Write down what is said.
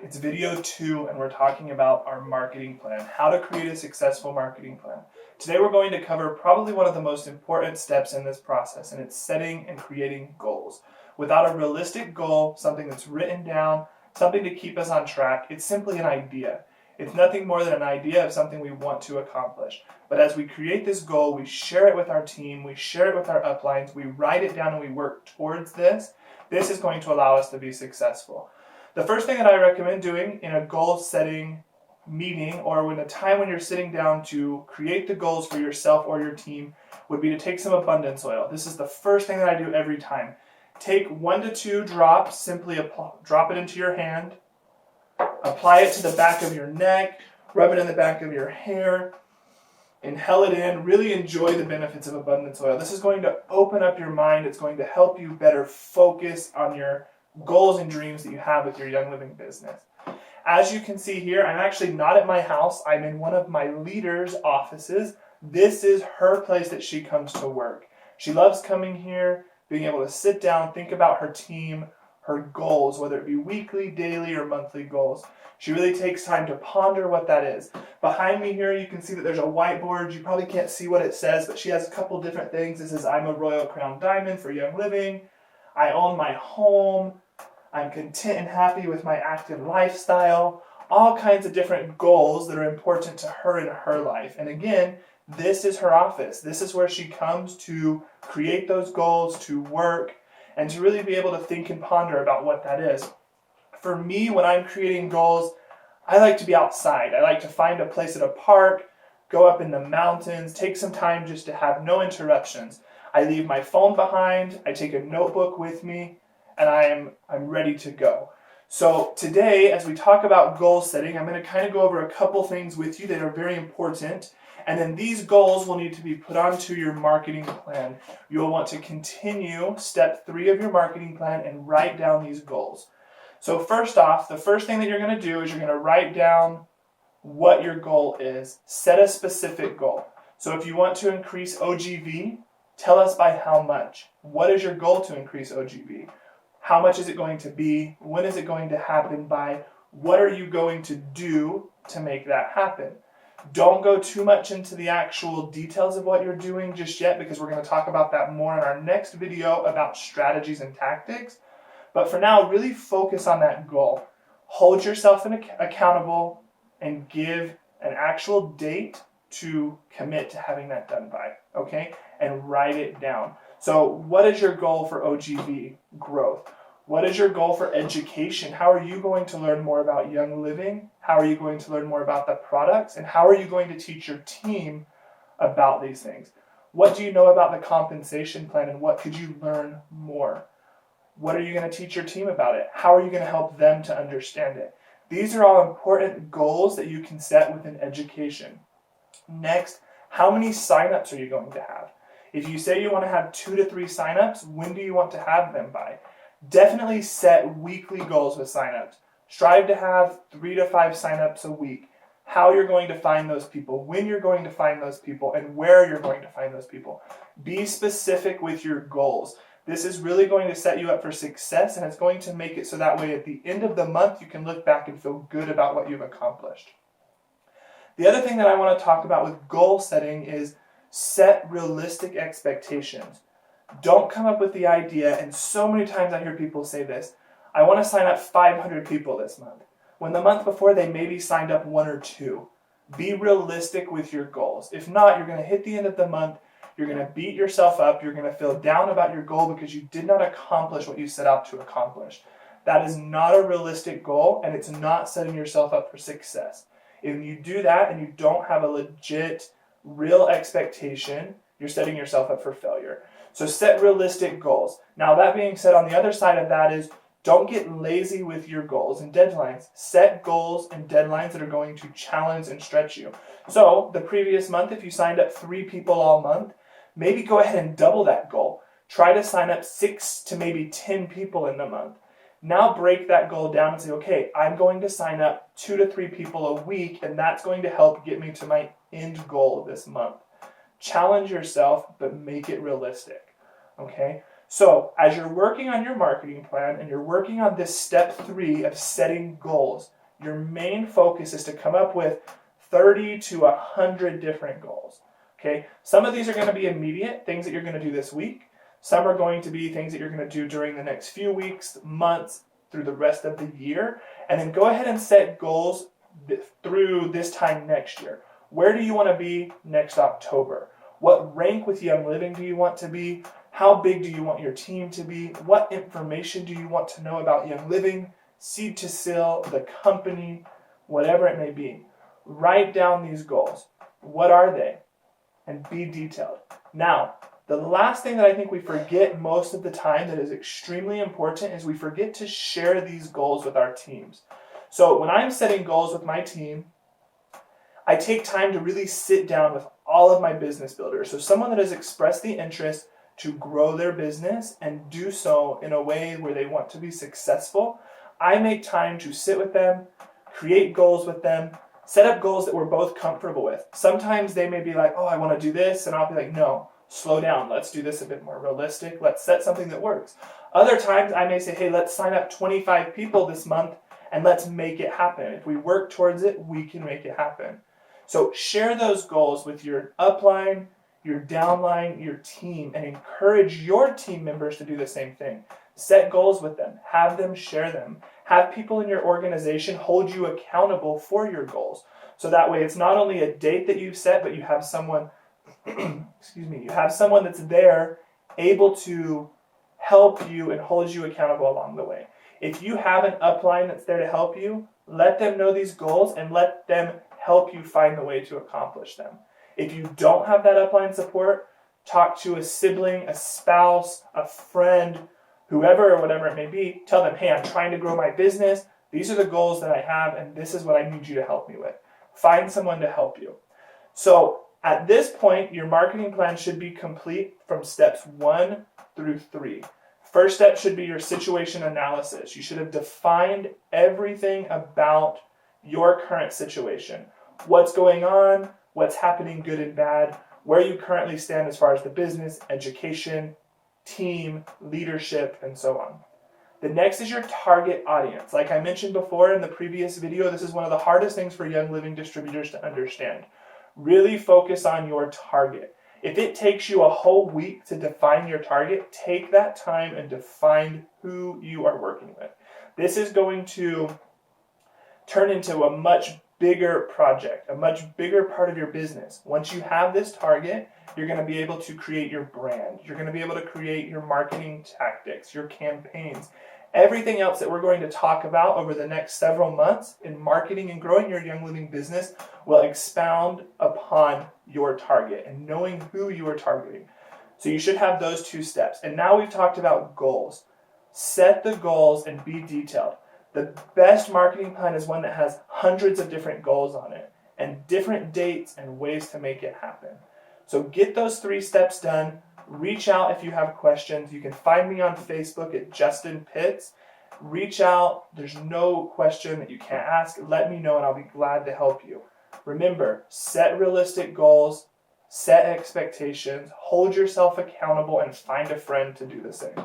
It's video 2 and we're talking about our marketing plan, how to create a successful marketing plan. Today we're going to cover probably one of the most important steps in this process, and it's setting and creating goals. Without a realistic goal, something that's written down, something to keep us on track, it's simply an idea. It's nothing more than an idea of something we want to accomplish. But as we create this goal, we share it with our team, we share it with our uplines, we write it down and we work towards this. This is going to allow us to be successful. The first thing that I recommend doing in a goal setting meeting or in a time when you're sitting down to create the goals for yourself or your team would be to take some abundance oil. This is the first thing that I do every time. Take 1 to 2 drops, simply drop it into your hand, apply it to the back of your neck, rub it in the back of your hair, inhale it in, really enjoy the benefits of abundance oil. This is going to open up your mind. It's going to help you better focus on your goals and dreams that you have with your Young Living business. As you can see here, I'm actually not at my house. I'm in one of my leaders' offices. This is her place that she comes to work. She loves coming here, being able to sit down, think about her team, her goals, whether it be weekly, daily, or monthly goals. She really takes time to ponder what that is. Behind me here, you can see that there's a whiteboard. You probably can't see what it says, but she has a couple different things. This is I'm a Royal Crown Diamond for Young Living. I own my home. I'm content and happy with my active lifestyle. All kinds of different goals that are important to her in her life. And again, this is her office. This is where she comes to create those goals, to work, and to really be able to think and ponder about what that is. For me, when I'm creating goals, I like to be outside. I like to find a place at a park, go up in the mountains, take some time just to have no interruptions. I leave my phone behind, I take a notebook with me, and I'm ready to go. So today, as we talk about goal setting, I'm going to kind of go over a couple things with you that are very important. And then these goals will need to be put onto your marketing plan. You'll want to continue step 3 of your marketing plan and write down these goals. So first off, the first thing that you're going to do is you're going to write down what your goal is. Set a specific goal. So if you want to increase OGV, tell us by how much. What is your goal to increase OGV? How much is it going to be? When is it going to happen by? What are you going to do to make that happen? Don't go too much into the actual details of what you're doing just yet, because we're going to talk about that more in our next video about strategies and tactics. But for now, really focus on that goal. Hold yourself accountable and give an actual date to commit to having that done by, okay? And write it down. So what is your goal for OGV growth? What is your goal for education? How are you going to learn more about Young Living? How are you going to learn more about the products? And how are you going to teach your team about these things? What do you know about the compensation plan, and what could you learn more? What are you going to teach your team about it? How are you going to help them to understand it? These are all important goals that you can set within education. Next, how many signups are you going to have? If you say you want to have 2 to 3 signups, when do you want to have them by? Definitely set weekly goals with signups. Strive to have 3 to 5 signups a week. How you're going to find those people, when you're going to find those people, and where you're going to find those people. Be specific with your goals. This is really going to set you up for success, and it's going to make it so that way at the end of the month you can look back and feel good about what you've accomplished. The other thing that I want to talk about with goal setting is set realistic expectations. Don't come up with the idea, and so many times I hear people say this, I want to sign up 500 people this month, when the month before they maybe signed up 1 or 2. Be realistic with your goals. If not, you're going to hit the end of the month, you're going to beat yourself up, you're going to feel down about your goal because you did not accomplish what you set out to accomplish. That is not a realistic goal, and it's not setting yourself up for success. If you do that and you don't have a legit, real expectation, you're setting yourself up for failure. So set realistic goals. Now, that being said, on the other side of that is don't get lazy with your goals and deadlines. Set goals and deadlines that are going to challenge and stretch you. So the previous month, if you signed up 3 people all month, maybe go ahead and double that goal. Try to sign up 6 to maybe 10 people in the month. Now break that goal down and say, okay, I'm going to sign up 2 to 3 people a week, and that's going to help get me to my end goal this month. Challenge yourself, but make it realistic, okay? So as you're working on your marketing plan and you're working on this step 3 of setting goals, your main focus is to come up with 30 to 100 different goals. Okay, some of these are going to be immediate, things that you're going to do this week. Some are going to be things that you're going to do during the next few weeks, months, through the rest of the year. And then go ahead and set goals through this time next year. Where do you want to be next October? What rank with Young Living do you want to be? How big do you want your team to be? What information do you want to know about Young Living, Seed to Seal, the company, whatever it may be? Write down these goals. What are they? And be detailed. Now, the last thing that I think we forget most of the time that is extremely important is we forget to share these goals with our teams. So when I'm setting goals with my team, I take time to really sit down with all of my business builders. So someone that has expressed the interest to grow their business and do so in a way where they want to be successful, I make time to sit with them, create goals with them, set up goals that we're both comfortable with. Sometimes they may be like, oh, I want to do this, and I'll be like, no, slow down. Let's do this a bit more realistic. Let's set something that works. Other times I may say, hey, let's sign up 25 people this month and let's make it happen. If we work towards it, we can make it happen. So share those goals with your upline, your downline, your team, and encourage your team members to do the same thing. Set goals with them. Have them share them. Have people in your organization hold you accountable for your goals. So that way it's not only a date that you've set, but you have someone, you have someone that's there able to help you and hold you accountable along the way. If you have an upline that's there to help you, let them know these goals and let them help you find the way to accomplish them. If you don't have that upline support, talk to a sibling, a spouse, a friend, whoever or whatever it may be. Tell them, hey, I'm trying to grow my business. These are the goals that I have, and this is what I need you to help me with. Find someone to help you. So at this point, your marketing plan should be complete from steps 1 through 3. First step should be your situation analysis. You should have defined everything about your current situation. What's going on, what's happening good and bad, where you currently stand as far as the business, education, team, leadership, and so on. The next is your target audience. Like I mentioned before in the previous video, this is one of the hardest things for Young Living distributors to understand. Really focus on your target. If it takes you a whole week to define your target, take that time and define who you are working with. This is going to turn into a much bigger project, a much bigger part of your business. Once you have this target, you're going to be able to create your brand. You're going to be able to create your marketing tactics, your campaigns, everything else that we're going to talk about over the next several months in marketing and growing your Young Living business will expound upon your target and knowing who you are targeting. So you should have those 2 steps. And now we've talked about goals. Set the goals and be detailed. The best marketing plan is one that has hundreds of different goals on it and different dates and ways to make it happen. So get those 3 steps done. Reach out if you have questions. You can find me on Facebook at Justin Pitts. Reach out. There's no question that you can't ask. Let me know and I'll be glad to help you. Remember, set realistic goals, set expectations, hold yourself accountable, and find a friend to do the same.